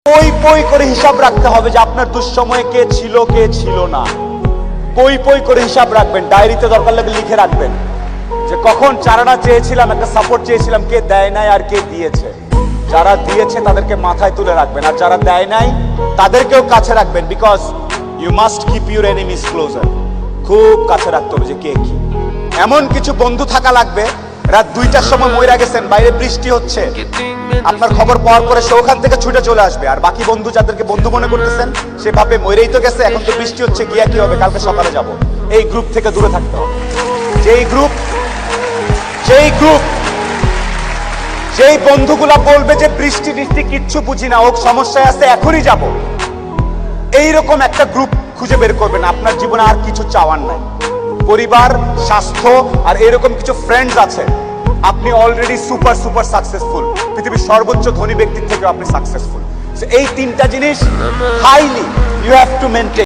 পই পই করে হিসাব রাখতে হবে যে আপনার দুঃসময়ে কে ছিল না। পই পই করে হিসাব রাখবেন, ডায়েরিতে দরকার লাগলে লিখে রাখবেন যে কখন চারানা চেয়েছিলাম, একটা সাপোর্ট চেয়েছিলাম, কে দেয় নাই আর কে দিয়েছে। যারা দিয়েছে তাদেরকে মাথায় তুলে রাখবেন, আর যারা দেয় নাই তাদেরকেও কাছে রাখবেন। Because you must keep your enemies closer. খুব কাছে রাখতে হবে যে কে কি। এমন কিছু বন্ধু থাকা লাগবে, রাত 2টার সময় মইরা গেছেন, বাইরে বৃষ্টি হচ্ছে, আপনার খবর পাওয়ার পরে সে ওখান থেকে ছুটে চলে আসবে। আর বাকি বন্ধু যাদেরকে বন্ধু মনে করতেছেন, সে ভাবে মইরেই তো গেছে, এখন তো বৃষ্টি হচ্ছে, গিয়া কি হবে, কালকে সকালে যাব। এই গ্রুপ থেকে দূরে থাকতে হবে। যেই বন্ধুগুলা বলবে যে বৃষ্টি বৃষ্টি কিচ্ছু বুঝি না, ও সমস্যায় আছে, এখনই যাব, এইরকম একটা গ্রুপ খুঁজে বের করবেন। আপনার জীবনে আর কিছু চাওয়ার নাই, পরিবার, স্বাস্থ্য আর এরকম কিছু ফ্রেন্ডস আছে। আপনি অলরেডি সুপার সুপার সাকসেসফুল, পৃথিবীর সর্বোচ্চ ধনী ব্যক্তির থেকে আপনি সাকসেসফুল। এই 3টা জিনিস highly you have to maintain.